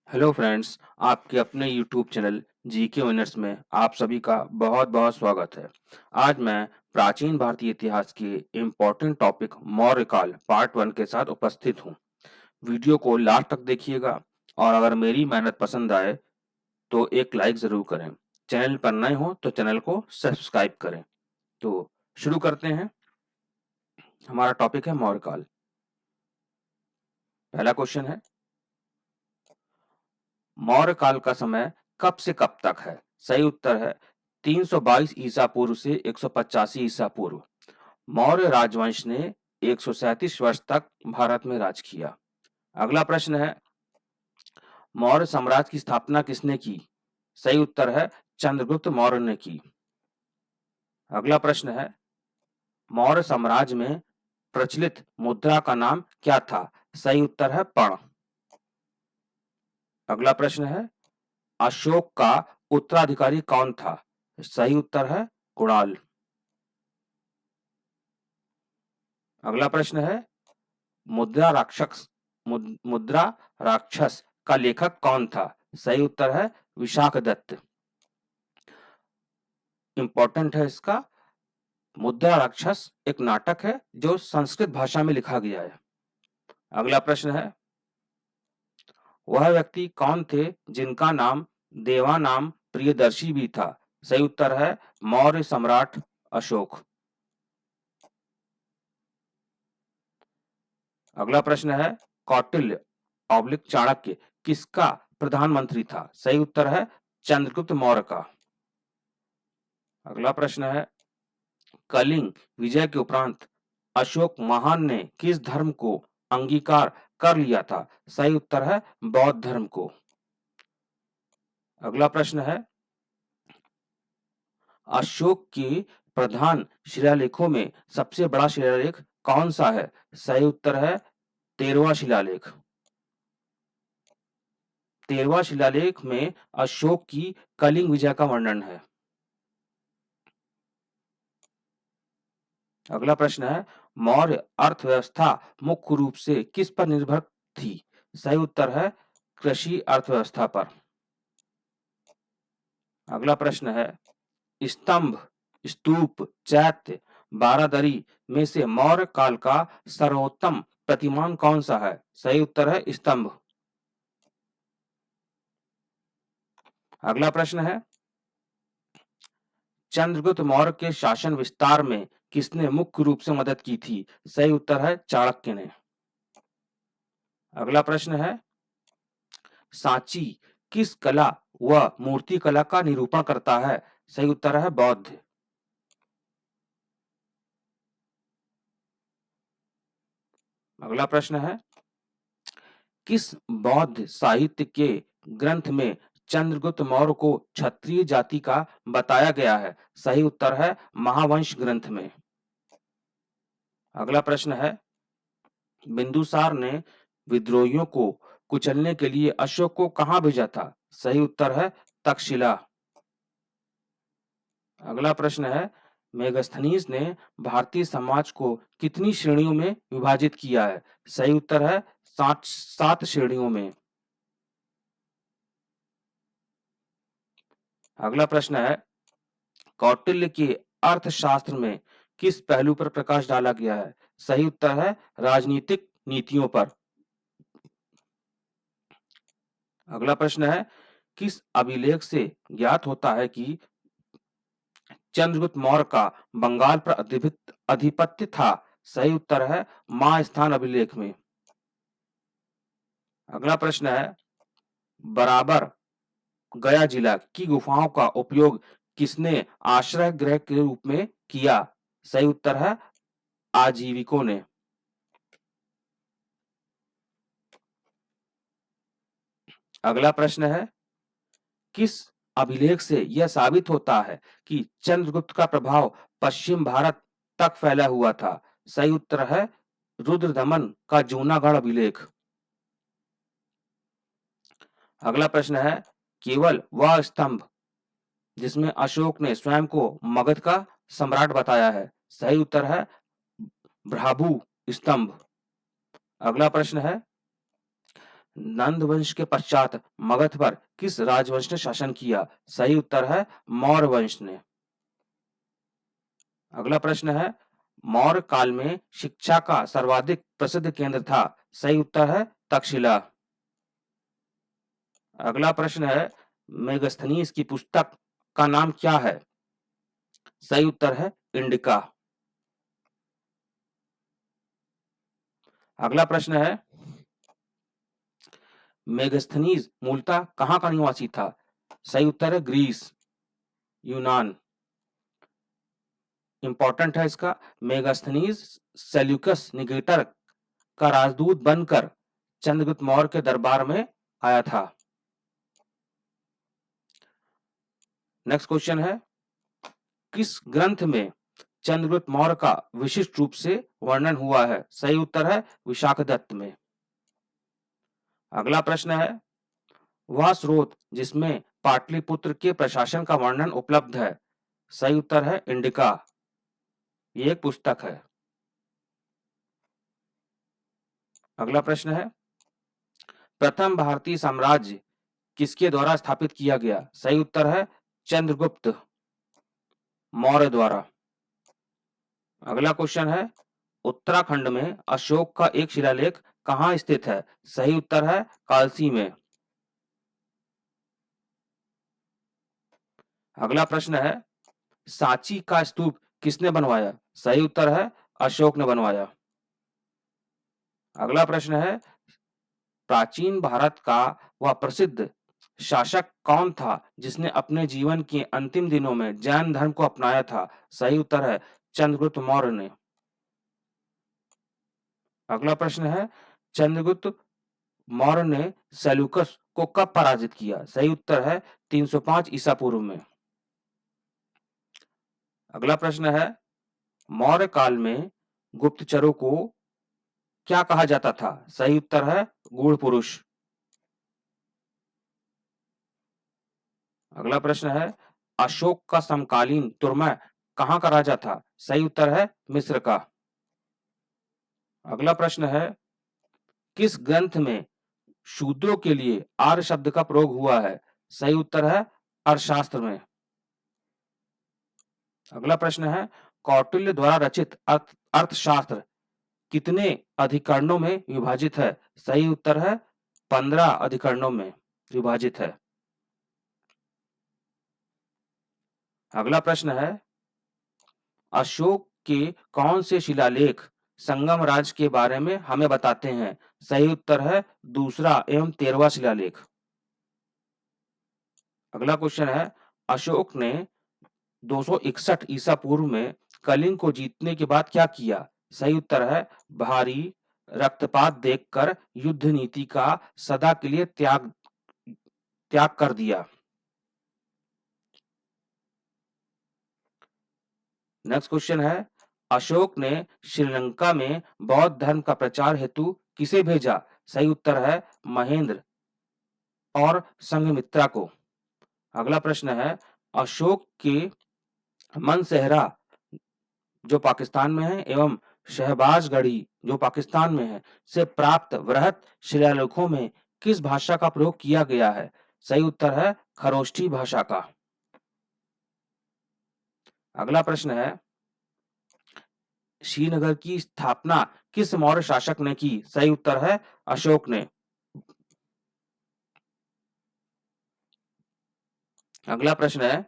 Hello friends, आपके अपने YouTube channel GK winners में आप सभी का बहुत-बहुत स्वागत है। आज मैं प्राचीन भारतीय इतिहास के इम्पोर्टेंट टॉपिक मौर्य काल पार्ट 1 के साथ उपस्थित हूँ। वीडियो को लास्ट तक देखिएगा और अगर मेरी मेहनत पसंद आए तो एक लाइक ज़रूर करें। चैनल पर नए हो तो चैनल को सब्सक्राइब करें। तो शुरू करते हैं। हमारा टॉपिक है मौर्य काल। पहला क्वेश्चन है, मौर्य काल का समय कब से कब तक है? सही उत्तर है 322 ईसा पूर्व से 185 ईसा पूर्व। मौर्य राजवंश ने 137 वर्ष तक भारत में राज किया। अगला प्रश्न है, मौर्य साम्राज्य की स्थापना किसने की? सही उत्तर है चंद्रगुप्त मौर्य ने की। अगला प्रश्न है, मौर्य साम्राज्य में प्रचलित मुद्रा का नाम क्या था? सही उत्तर है पर्ण। अगला प्रश्न है, अशोक का उत्तराधिकारी कौन था? सही उत्तर है कुणाल। अगला प्रश्न है, मुद्रा राक्षस मुद्रा राक्षस का लेखक कौन था? सही उत्तर है विशाखदत्त। इंपॉर्टेंट है इसका, मुद्रा राक्षस एक नाटक है जो संस्कृत भाषा में लिखा गया है। अगला प्रश्न है, वह व्यक्ति कौन थे जिनका नाम देवानाम प्रियदर्शी भी था? सही उत्तर है मौर्य सम्राट अशोक। अगला प्रश्न है, कौटिल्य ऑब्लिक चाणक्य किसका प्रधानमंत्री था? सही उत्तर है चंद्रगुप्त मौर्य का। अगला प्रश्न है, कलिंग विजय के उपरांत अशोक महान ने किस धर्म को अंगीकार कर लिया था? सही उत्तर है बौद्ध धर्म को। अगला प्रश्न है, अशोक के प्रधान शिलालेखों में सबसे बड़ा शिलालेख कौन सा है? सही उत्तर है 13वां शिलालेख। 13वां शिलालेख में अशोक की कलिंग विजय का वर्णन है। अगला प्रश्न है, मौर्य अर्थव्यवस्था मुख्य रूप से किस पर निर्भर थी? सही उत्तर है कृषि अर्थव्यवस्था पर। अगला प्रश्न है, स्तंभ, स्तूप, चैत्य, बारादरी में से मौर्य काल का सर्वोत्तम प्रतिमान कौन सा है? सही उत्तर है स्तंभ। अगला प्रश्न है, चंद्रगुप्त मौर्य के शासन विस्तार में किसने मुख्य रूप से मदद की थी? सही उत्तर है चाणक्य ने। अगला प्रश्न है, सांची किस कला व मूर्ति कला का निरूपण करता है? सही उत्तर है बौद्ध। अगला प्रश्न है, किस बौद्ध साहित्य के ग्रंथ में चंद्रगुप्त मौर्य को क्षत्रिय जाति का बताया गया है? सही उत्तर है महावंश ग्रंथ में। अगला प्रश्न है, बिंदुसार ने विद्रोहियों को कुचलने के लिए अशोक को कहां भेजा था? सही उत्तर है तक्षशिला। अगला प्रश्न है, मेगास्थनीज ने भारतीय समाज को कितनी श्रेणियों में विभाजित किया है? सही उत्तर है सात श्रेणियों में। अगला प्रश्न है, कौटिल्य के अर्थशास्त्र में किस पहलू पर प्रकाश डाला गया है? सही उत्तर है राजनीतिक नीतियों पर। अगला प्रश्न है, किस अभिलेख से ज्ञात होता है कि चंद्रगुप्त मौर्य का बंगाल पर अधिपत्य था? सही उत्तर है महास्थान अभिलेख में। अगला प्रश्न है, बराबर गया जिला की गुफाओं का उपयोग किसने आश्रय गृह के रूप में किया? सही उत्तर है आजीविकों ने। अगला प्रश्न है, किस अभिलेख से यह साबित होता है कि चंद्रगुप्त का प्रभाव पश्चिम भारत तक फैला हुआ था? सही उत्तर है रुद्रदमन का जूनागढ़ अभिलेख। अगला प्रश्न है, केवल वह स्तंभ जिसमें अशोक ने स्वयं को मगध का सम्राट बताया है? सही उत्तर है भ्राभु स्तंभ। अगला प्रश्न है, नंद वंश के पश्चात मगध पर किस राजवंश ने शासन किया? सही उत्तर है मौर्य वंश ने। अगला प्रश्न है, मौर्य काल में शिक्षा का सर्वाधिक प्रसिद्ध केंद्र था? सही उत्तर है तक्षशिला। अगला प्रश्न है, मेगस्थनीज की पुस्तक का नाम क्या है? सही उत्तर है इंडिका। अगला प्रश्न है, मेगस्थनीज मूलतः कहाँ का निवासी था? सही उत्तर है ग्रीस, यूनान। इंपॉर्टेंट है इसका, मेगास्थनीज सेल्यूकस निकेटर का राजदूत बनकर चंद्रगुप्त मौर्य के दरबार में आया था। नेक्स्ट क्वेश्चन है, किस ग्रंथ में चंद्रगुप्त मौर्य का विशिष्ट रूप से वर्णन हुआ है? सही उत्तर है विशाखदत्त में। अगला प्रश्न है, वह स्रोत जिसमें पाटलिपुत्र के प्रशासन का वर्णन उपलब्ध है? सही उत्तर है इंडिका, ये एक पुस्तक है। अगला प्रश्न है, प्रथम भारतीय साम्राज्य किसके द्वारा स्थापित किया गया? सही उत्तर है चंद्रगुप्त मौर्य द्वारा। अगला क्वेश्चन है, उत्तराखंड में अशोक का एक शिलालेख कहाँ स्थित है? सही उत्तर है कालसी में। अगला प्रश्न है, सांची का स्तूप किसने बनवाया? सही उत्तर है अशोक ने बनवाया। अगला प्रश्न है, प्राचीन भारत का वह प्रसिद्ध शासक कौन था जिसने अपने जीवन के अंतिम दिनों में जैन धर्म को अपनाया था? सही उत्तर है चंद्रगुप्त मौर्य ने। अगला प्रश्न है, चंद्रगुप्त मौर्य ने सेल्यूकस को कब पराजित किया? सही उत्तर है 305 ईसा पूर्व में। अगला प्रश्न है, मौर्य काल में गुप्तचरों को क्या कहा जाता था? सही उत्तर है गूढ़ पुरुष। अगला प्रश्न है, अशोक का समकालीन तुर्मै कहाँ का राजा था? सही उत्तर है मिस्र का। अगला प्रश्न है, किस ग्रंथ में शूद्रों के लिए आर्य शब्द का प्रयोग हुआ है? सही उत्तर है अर्थशास्त्र में। अगला प्रश्न है, कौटिल्य द्वारा रचित अर्थशास्त्र कितने अधिकरणों में विभाजित है? सही उत्तर है 15 अधिकरणों में विभाजित है। अगला प्रश्न है, अशोक के कौन से शिलालेख संगम राज्य के बारे में हमें बताते हैं? सही उत्तर है दूसरा एवं 13वां शिलालेख। अगला क्वेश्चन है, अशोक ने 261 ईसा पूर्व में कलिंग को जीतने के बाद क्या किया? सही उत्तर है भारी रक्तपात देखकर युद्ध नीति का सदा के लिए त्याग त्याग कर दिया। नेक्स्ट क्वेश्चन है, अशोक ने श्रीलंका में बौद्ध धर्म का प्रचार हेतु किसे भेजा? सही उत्तर है महेंद्र और संघमित्रा को। अगला प्रश्न है, अशोक के मनसेहरा जो पाकिस्तान में है एवं शहबाजगढ़ी जो पाकिस्तान में है से प्राप्त वृहत शिलालेखों में किस भाषा का प्रयोग किया गया है? सही उत्तर है खरोष्ठी भाषा का। अगला प्रश्न है, श्रीनगर की स्थापना किस मौर्य शासक ने की? सही उत्तर है अशोक ने। अगला प्रश्न है,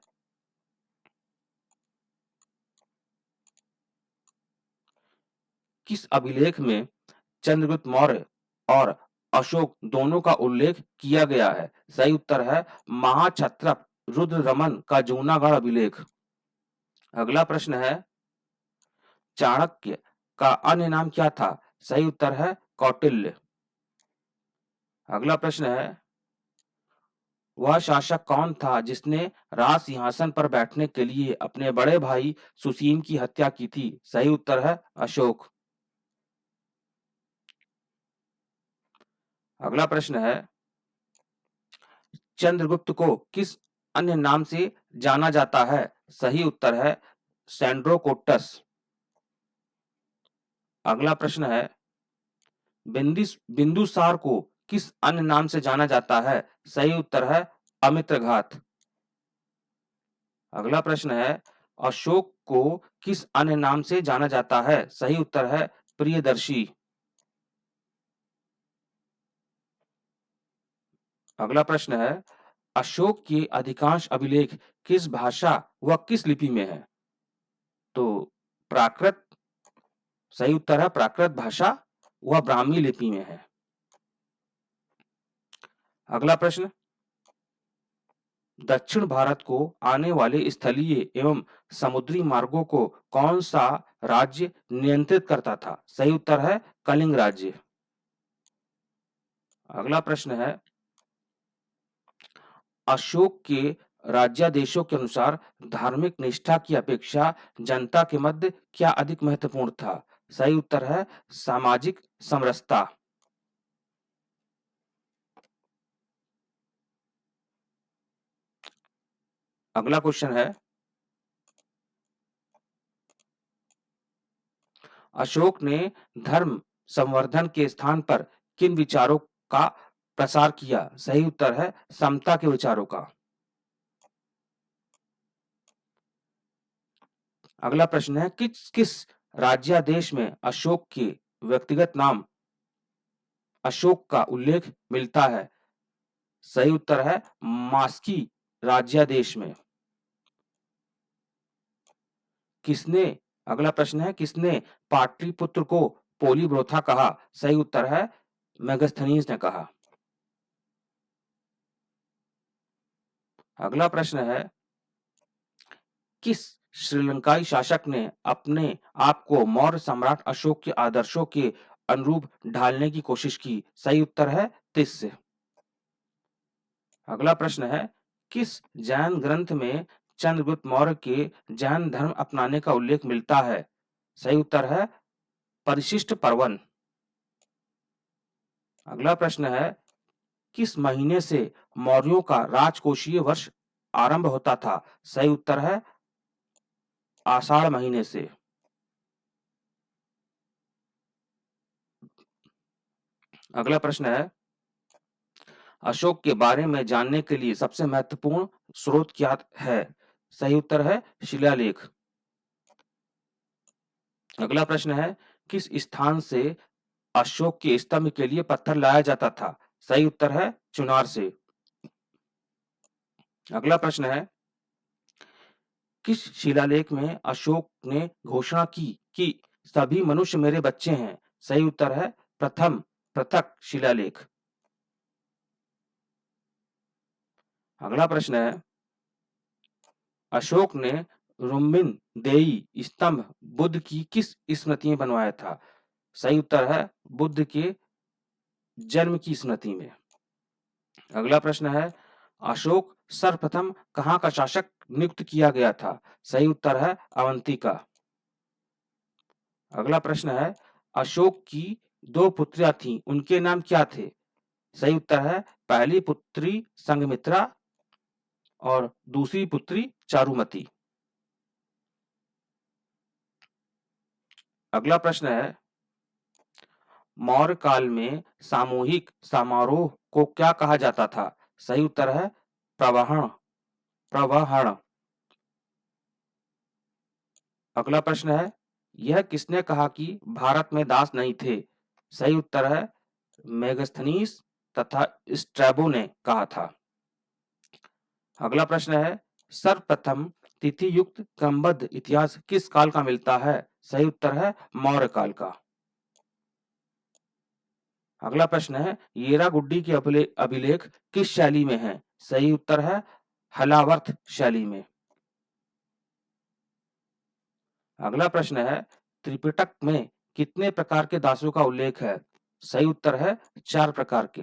किस अभिलेख में चंद्रगुप्त मौर्य और अशोक दोनों का उल्लेख किया गया है? सही उत्तर है महाक्षत्रप रुद्र रमन का जूनागढ़ अभिलेख। अगला प्रश्न है, चाणक्य का अन्य नाम क्या था? सही उत्तर है कौटिल्य। अगला प्रश्न है, वह शासक कौन था जिसने राज सिंहासन पर बैठने के लिए अपने बड़े भाई सुसीम की हत्या की थी? सही उत्तर है अशोक। अगला प्रश्न है, चंद्रगुप्त को किस अन्य नाम से जाना जाता है? सही उत्तर है सैंड्रोकोटस। अगला प्रश्न है, बिंदुसार को किस अन्य नाम से जाना जाता है? सही उत्तर है अमित्रघात। अगला प्रश्न है, अशोक को किस अन्य नाम से जाना जाता है? सही उत्तर है प्रियदर्शी। अगला प्रश्न है, अशोक के अधिकांश अभिलेख किस भाषा व किस लिपि में है? तो प्राकृत, सही उत्तर है प्राकृत भाषा व ब्राह्मी लिपि में है। अगला प्रश्न, दक्षिण भारत को आने वाले स्थलीय एवं समुद्री मार्गों को कौन सा राज्य नियंत्रित करता था? सही उत्तर है कलिंग राज्य। अगला प्रश्न है, अशोक के राज्यादेशों के अनुसार धार्मिक निष्ठा की अपेक्षा जनता के मध्य क्या अधिक महत्वपूर्ण था? सही उत्तर है सामाजिक समरसता। अगला क्वेश्चन है, अशोक ने धर्म संवर्धन के स्थान पर किन विचारों का प्रसार किया? सही उत्तर है समता के विचारों का। अगला प्रश्न है, किस किस राज्यादेश में अशोक के व्यक्तिगत नाम अशोक का उल्लेख मिलता है? सही उत्तर है मास्की राज्यादेश में। किसने अगला प्रश्न है, किसने पाटलिपुत्र को पोलीब्रोथा कहा? सही उत्तर है मेगास्थनीज ने कहा। अगला प्रश्न है, किस श्रीलंकाई शासक ने अपने आप को मौर्य सम्राट अशोक के आदर्शों के अनुरूप ढालने की कोशिश की? सही उत्तर है तिस्य। अगला प्रश्न है, किस जैन ग्रंथ में चंद्रगुप्त मौर्य के जैन धर्म अपनाने का उल्लेख मिलता है? सही उत्तर है परिशिष्ट पर्वन। अगला प्रश्न है, किस महीने से मौर्यों का राजकोषीय वर्ष आरंभ होता था? सही उत्तर है आषाढ़ महीने से। अगला प्रश्न है, अशोक के बारे में जानने के लिए सबसे महत्वपूर्ण स्रोत क्या है? सही उत्तर है शिलालेख। अगला प्रश्न है, किस स्थान से अशोक के स्तंभ के लिए पत्थर लाया जाता था? सही उत्तर है चुनार से। अगला प्रश्न है, किस शिलालेख में अशोक ने घोषणा की कि सभी मनुष्य मेरे बच्चे हैं? सही उत्तर है प्रथम पृथक शिलालेख। अगला प्रश्न है, अशोक ने रुम्बिन देई स्तंभ बुद्ध की किस स्मृति में बनवाया था? सही उत्तर है बुद्ध के जन्म की स्मृति में। अगला प्रश्न है, अशोक सर्वप्रथम कहाँ का शासक नियुक्त किया गया था? सही उत्तर है अवंती का। अगला प्रश्न है, अशोक की दो पुत्रियां थीं, उनके नाम क्या थे? सही उत्तर है पहली पुत्री संघमित्रा और दूसरी पुत्री चारुमती। अगला प्रश्न है, मौर्य काल में सामूहिक समारोह को क्या कहा जाता था? सही उत्तर है प्रवहण प्रवहण। अगला प्रश्न है, यह किसने कहा कि भारत में दास नहीं थे? सही उत्तर है मेगास्थनीज तथा स्ट्रैबो ने कहा था। अगला प्रश्न है, सर्वप्रथम तिथि युक्त क्रमबद्ध इतिहास किस काल का मिलता है? सही उत्तर है मौर्य काल का। अगला प्रश्न है, येरागुड्डी के अभिलेख किस शैली में है? सही उत्तर है हलावर्थ शैली में। अगला प्रश्न है, त्रिपिटक में कितने प्रकार के दासों का उल्लेख है? सही उत्तर है 4 प्रकार के।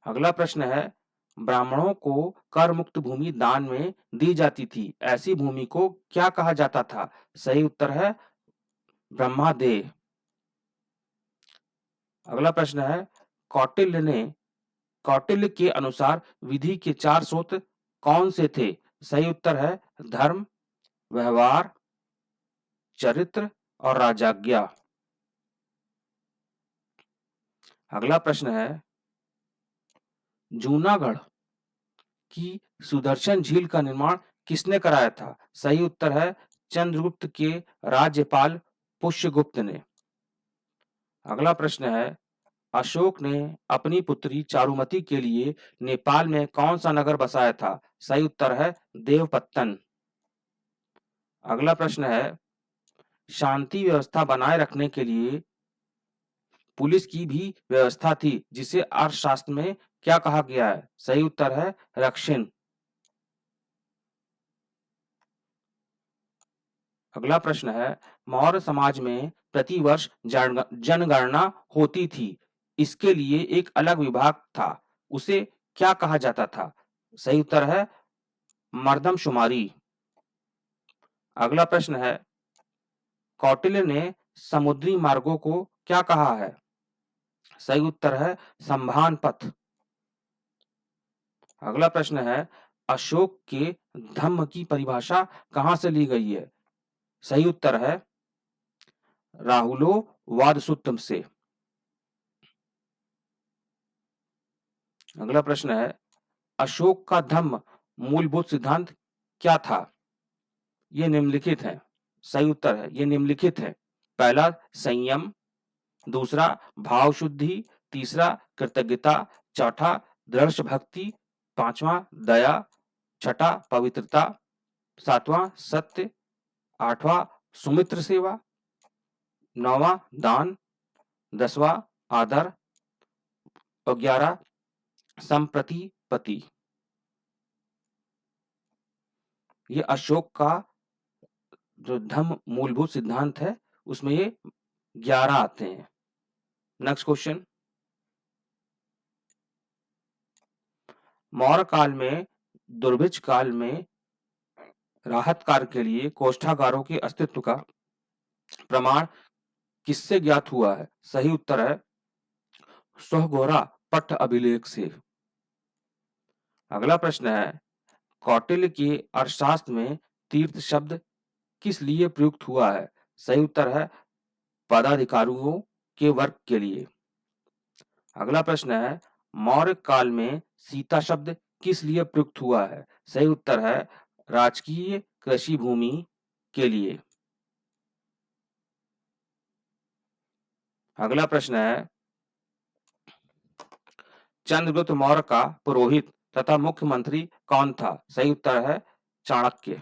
अगला प्रश्न है, ब्राह्मणों को कर मुक्त भूमि दान में दी जाती थी, ऐसी भूमि को क्या कहा जाता था? सही उत्तर है ब्रह्मादेय। अगला प्रश्न है, कौटिल्य ने कौटिल्य के अनुसार विधि के 4 स्रोत कौन से थे? सही उत्तर है धर्म, व्यवहार, चरित्र और राजाज्ञा। अगला प्रश्न है, जूनागढ़ की सुदर्शन झील का निर्माण किसने कराया था? सही उत्तर है चंद्रगुप्त के राज्यपाल पुष्यगुप्त ने। अगला प्रश्न है, अशोक ने अपनी पुत्री चारुमती के लिए नेपाल में कौन सा नगर बसाया था? सही उत्तर है देवपत्तन। अगला प्रश्न है, शांति व्यवस्था बनाए रखने के लिए पुलिस की भी व्यवस्था थी, जिसे अर्थशास्त्र में क्या कहा गया है? सही उत्तर है रक्षिण। अगला प्रश्न है, मौर्य समाज में प्रतिवर्ष जनगणना होती थी, इसके लिए एक अलग विभाग था, उसे क्या कहा जाता था? सही उत्तर है मर्दमशुमारी। अगला प्रश्न है, कौटिल्य ने समुद्री मार्गों को क्या कहा है? सही उत्तर है संभान पथ। अगला प्रश्न है, अशोक के धम्म की परिभाषा कहां से ली गई है? सही उत्तर है राहुलोवाद से। अगला प्रश्न है, अशोक का धम्म मूलभूत सिद्धांत क्या था? ये निम्नलिखित है। सही उत्तर है ये निम्नलिखित है। पहला संयम, दूसरा भाव शुद्धि, तीसरा कृतज्ञता, चौथा दृढ़ भक्ति, पांचवा दया, छठा पवित्रता, सातवां सत्य, आठवां सुमित्र सेवा, नौवां दान, 10वां आदर और 11 संप्रतिपत्ति। ये अशोक का जो धम्म मूलभूत सिद्धांत है उसमें ये 11 आते हैं। नेक्स्ट क्वेश्चन, मौर्य काल में दुर्भिक्ष काल में राहत कार्य के लिए कोष्ठागारों के अस्तित्व का प्रमाण किससे ज्ञात हुआ है? सही उत्तर है सोहगोरा पट्ट अभिलेख से। अगला प्रश्न है, कौटिल्य के अर्थशास्त्र में तीर्थ शब्द किस लिए प्रयुक्त हुआ है? सही उत्तर है पदाधिकारियों के वर्ग के लिए। अगला प्रश्न है, मौर्य काल में सीता शब्द किस लिए प्रयुक्त हुआ है? सही उत्तर है राजकीय कृषि भूमि के लिए। अगला प्रश्न है, चंद्रगुप्त मौर्य का पुरोहित तथा मुख्यमंत्री कौन था? सही उत्तर है चाणक्य।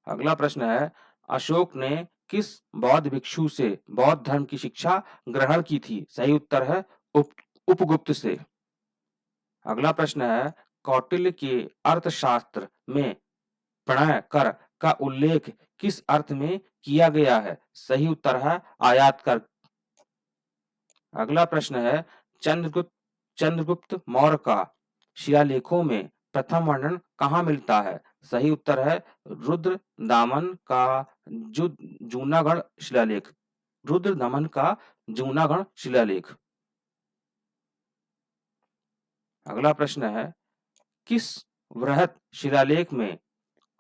अगला प्रश्न है, अशोक ने किस बौद्ध भिक्षु से बौद्ध धर्म की शिक्षा ग्रहण की थी? सही उत्तर है उपगुप्त से। अगला प्रश्न है, कौटिल्य के अर्थशास्त्र में प्रणय कर का उल्लेख किस अर्थ में किया गया है? सही उत्तर है आयात कर। अगला प्रश्न है, चंद्रगुप्त मौर्य का शिलालेखों में प्रथम वर्णन कहाँ मिलता है? सही उत्तर है रुद्र दामन का जूनागढ़ शिलालेख। रुद्र दमन का जूनागढ़ शिलालेख। अगला प्रश्न है, किस वृहत शिलालेख में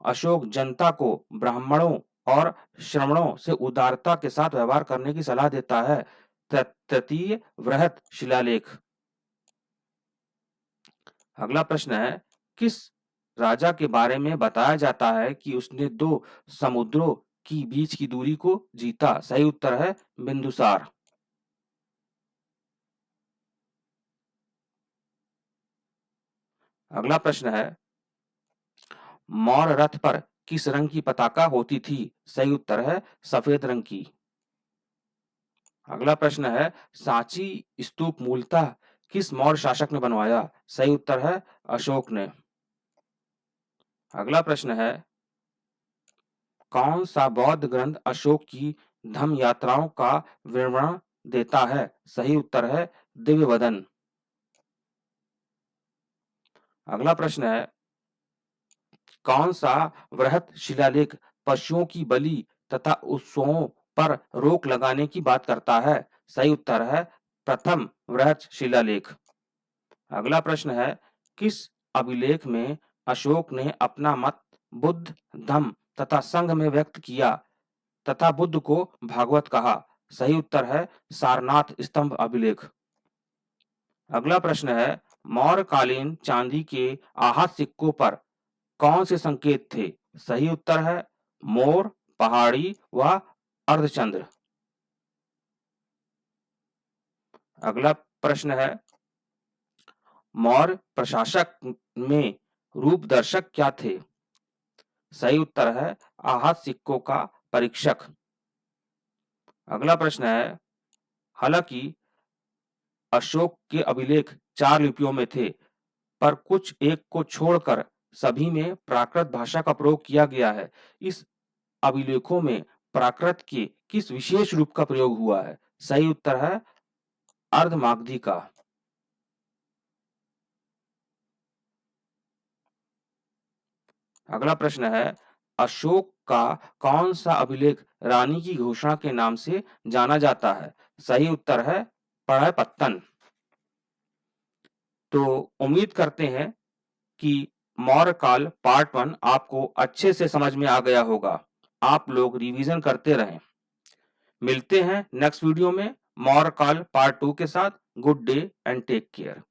अशोक जनता को ब्राह्मणों और श्रमणों से उदारता के साथ व्यवहार करने की सलाह देता है? तृतीय वृहत शिलालेख। अगला प्रश्न है, किस राजा के बारे में बताया जाता है कि उसने 2 समुद्रों की बीच की दूरी को जीता? सही उत्तर है बिंदुसार। अगला प्रश्न है, मौर्य रथ पर किस रंग की पताका होती थी? सही उत्तर है सफेद रंग की। अगला प्रश्न है, सांची स्तूप मूलतः किस मौर्य शासक ने बनवाया? सही उत्तर है अशोक ने। अगला प्रश्न है, कौन सा बौद्ध ग्रंथ अशोक की धम्म यात्राओं का विवरण देता है? सही उत्तर है दिव्यवदन। अगला प्रश्न है, कौन सा वृहत शिलालेख पशुओं की बलि तथा उत्सवों पर रोक लगाने की बात करता है? सही उत्तर है प्रथम वृहत शिलालेख। अगला प्रश्न है, किस अभिलेख में अशोक ने अपना मत बुद्ध धम्म तथा संघ में व्यक्त किया तथा बुद्ध को भागवत कहा? सही उत्तर है सारनाथ स्तंभ अभिलेख। अगला प्रश्न है मौर्यकालीन चांदी के आहत सिक्कों पर कौन से संकेत थे? सही उत्तर है मोर, पहाड़ी व अर्धचंद्र। अगला प्रश्न है मौर्य प्रशासक में रूपदर्शक क्या थे? सही उत्तर है आहत सिक्कों का परीक्षक। अगला प्रश्न है हालांकि अशोक के अभिलेख 4 लिपियों में थे, पर कुछ एक को छोड़कर सभी में प्राकृत भाषा का प्रयोग किया गया है। इस अभिलेखों में प्राकृत के किस विशेष रूप का प्रयोग हुआ है? सही उत्तर है अर्धमागधी का। अगला प्रश्न है अशोक का कौन सा अभिलेख रानी की घोषणा के नाम से जाना जाता है? सही उत्तर है पड़ैपत्तन। तो उम्मीद करते हैं कि मौर्य काल पार्ट 1 आपको अच्छे से समझ में आ गया होगा। आप लोग रिवीजन करते रहें। मिलते हैं नेक्स्ट वीडियो में मौर्य काल पार्ट 2 के साथ। Good day and take care.